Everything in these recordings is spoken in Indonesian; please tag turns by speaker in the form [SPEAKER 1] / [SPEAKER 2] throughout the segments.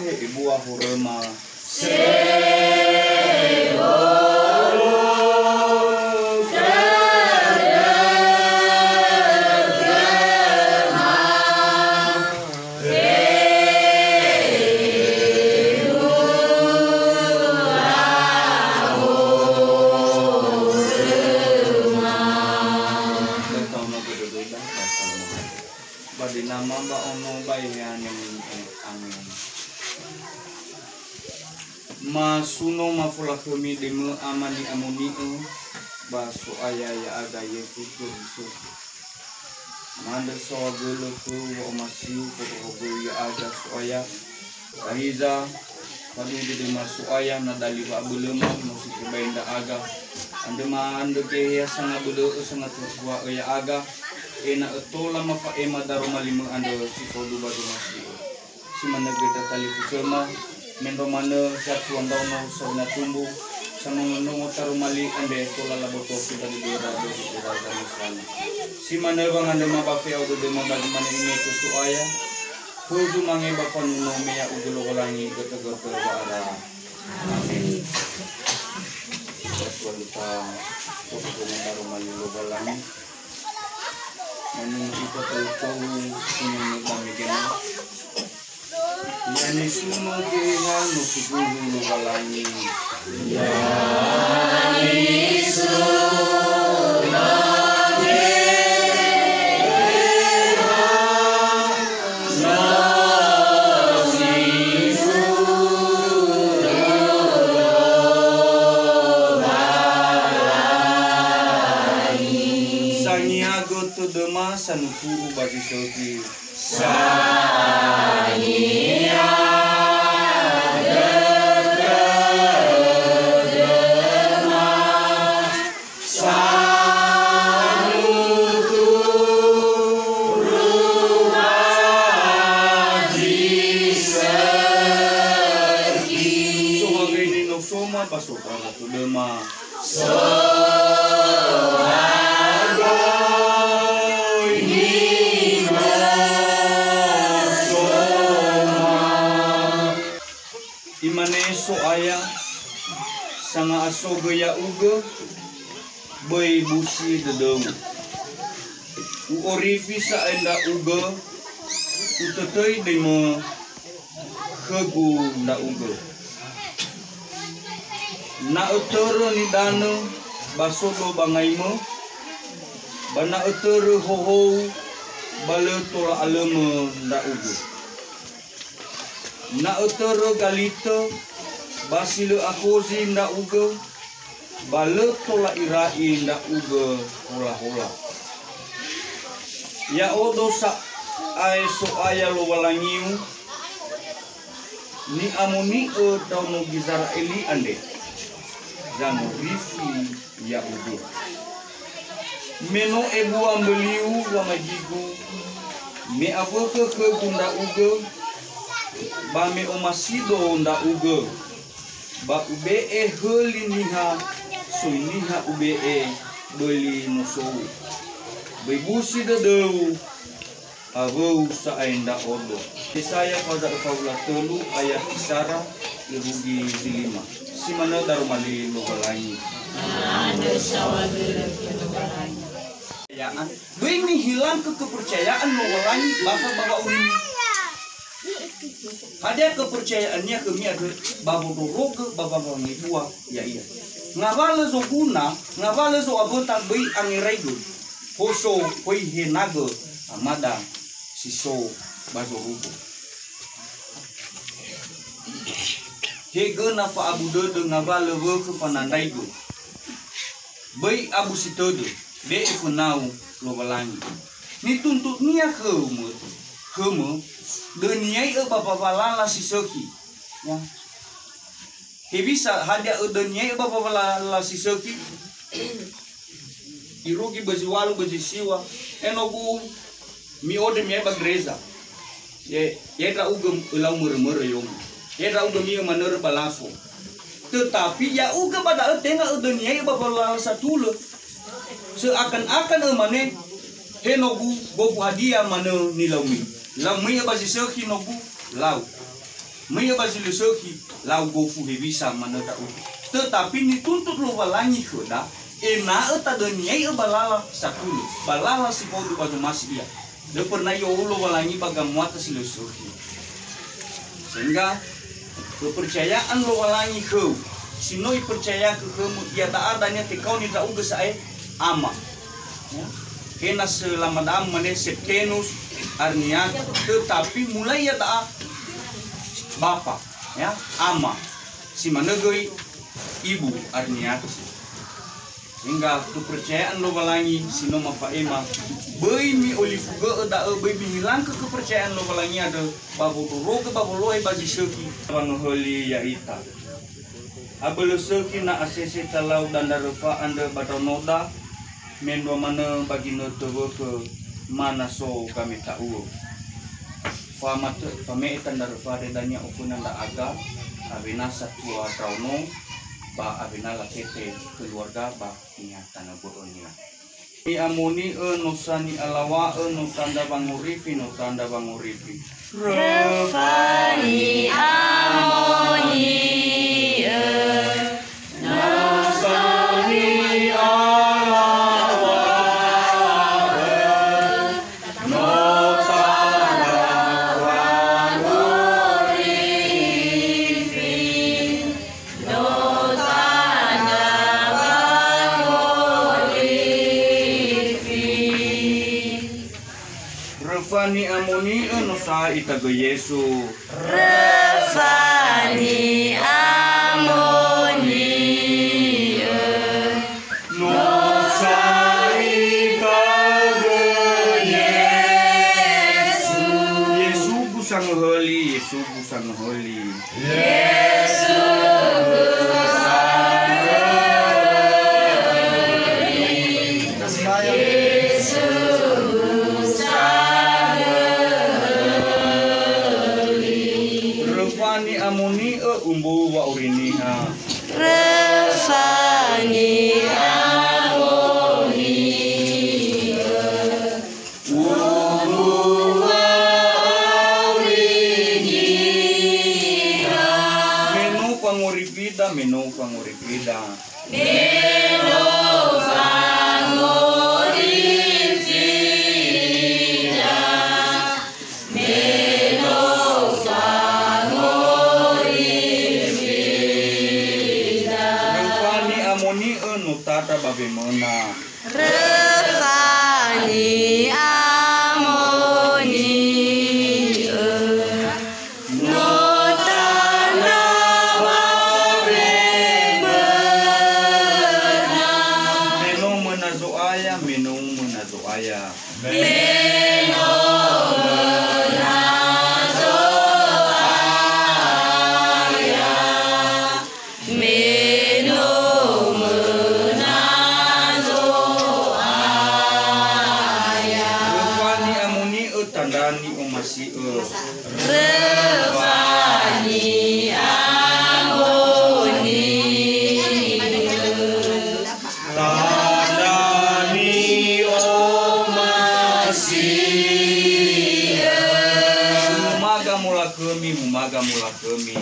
[SPEAKER 1] he ibu ahurema badi nama ba ono bayan amin masuno mafula kami demu amani amuni basu ayah ya ada yesu Yesu manda so gelo ku o masiu ko ya ada soya aiza kali di masu ayah na dali ba bulema masih kebenda aga ande ma ande ke ya sana bulu sana tua ya aga ena tola mafa ema daro malimu ando si kodu badu masih si mana beda tali kusema mendo mana satu andau no sabna tumbu sama meno taru mali ande tola laboto kita di dera do dera dan sana si mana bang ande ma bafe audo de ma bagi mana ini kusu aya kudu mange bakon no meya udulo golangi goto-goto bara amin kita kudu taru mali lo golangi menunggu kita tahu ini kami kena yani suno keha no suguru no balangi yani suno dema sanukuru bagi soki sania dema sanukuru bagi soki sohagai ni no soma pasokan tu dema imane so aya sanga aso gaya uga boy busi dedong u orifi sa enda uga utetoi demo khegu nda uga na utoro ni dano basodo bangaimo bana utoro hoho bale tola aleme nda uga na utoro galito basilo akozi nda uga bale tola irai nda uga hola-hola ya odo sa ai so aya lo walangiu ni amoni o tauno gizara eli ande jano rifi ya uga meno ebu ambeliu wa majigu me avoke ke gunda uga ba me omasido nda uga ba ube heli niha so niha ube beli noso bebusi dedeu avou sa ainda odo saya pada kaula telu ayat isara irugi dilima si mana darumali logalangi anda sawagera logalangi ya ini hilang kepercayaan logalangi bakal bawa urin ada kepercayaannya kami ada babu doroge babu ngibua ya iya ngawale zo guna ngawale zo abota bai angiraigo hoso hoi henago amada siso bazo rubo hege na fa abu dodo ngawale wo ke panandaigo bai abu sitodo de ifunau lobalangi ni tuntut nia kemu dunia e bapa balala sisoki ya bisa hadia e dunia e bapa balala sisoki irugi baziwalu bazisiwa enogu mi ode mi bagreza ye tra ugem ulau murmur yom ye tra ugem mi manur balafo tetapi ya uga pada tengah e dunia e bapa balala satulo seakan-akan e mane henogu bobu hadia mane nilaumi lamui basi seki nogu lau Maya basi leseki lau gofu hebisa mana tau. Tetapi ni tuntut lo walangi hoda. Ena eta deniai balala sakulu. Balala si podu baju masih iya. Dia pernah yo lo walangi bagam muata si leseki. Sehingga kepercayaan lo walangi kau. Sinoi percaya ke kamu ia tak adanya tekau ni tak uga saya ama. Ya. Kena selama dam mane Septenus arnia tetapi mulai ia tak bapa ya ama si manegoi ibu arnia sehingga kepercayaan lo balangi sino mafaema bei mi olifuga da bei mi hilang kepercayaan lo balangi ada babu ro ke babu loe baji seki bang holi ya ita abelo seki na asese talau dan darefa anda batanoda mendo mana bagi notowo ke mana so kami tahu famat fame etan darefa redanya okunanda aga abina satua trauno ba abina lakete keluarga ba ingatan boronia ni amoni no sani alawa no tanda banguripi no tanda banguripi
[SPEAKER 2] Rafani amoni
[SPEAKER 1] Rafani amoni no sa itago Yesu
[SPEAKER 2] Rafani amoni
[SPEAKER 1] no sa itago Yesu Yesu busang holi Yesu busang holi
[SPEAKER 2] Yesu
[SPEAKER 1] Rafani amoni umbu wa uriniha
[SPEAKER 2] Rafani amoni umbu wa uriniha
[SPEAKER 1] meno panguripida meno panguripida
[SPEAKER 2] Meno panguripida Meno panguripida
[SPEAKER 1] Rafani amoni no tata babemona
[SPEAKER 2] Rafani amoni no tanda babemona
[SPEAKER 1] meno menazoaya meno menazoaya
[SPEAKER 2] Meno menazoaya Meno menazoaya
[SPEAKER 1] Rafani amoni tandani omasi
[SPEAKER 2] Rafani amoni
[SPEAKER 1] tandani omasi humaga mula kami humaga mula kami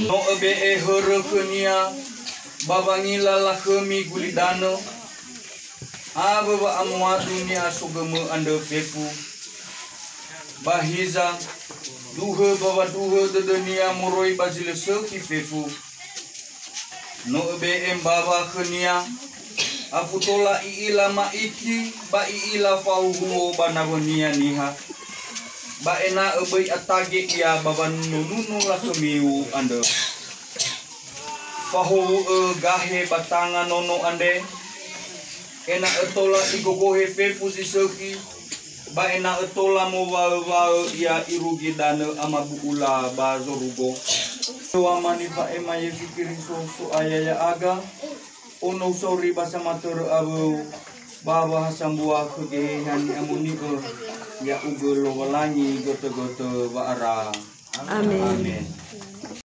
[SPEAKER 1] no ebe horokenia babangila la kami gulidano aba amwa dunia sugemu anda fepu bahiza duhe bawa duhe de dunia moroi bazile seki fefu no ebe baba kenia aputola iila maiki ba iila fauhuo banabonia niha ba ena ebe atage ya baban nunu la kemiu anda fahu gahe batanga nono ande ena etola igogohe fefu siseki ba ena etola mo wa ya irugi dana amabuula ba zorugo wa mani ba ema ye fikiri so ayaya aga ono sorry basa matur abu baba hasambua kegehan amuni ya ugolo walangi goto-goto ba ara
[SPEAKER 3] Amin.
[SPEAKER 1] Amin.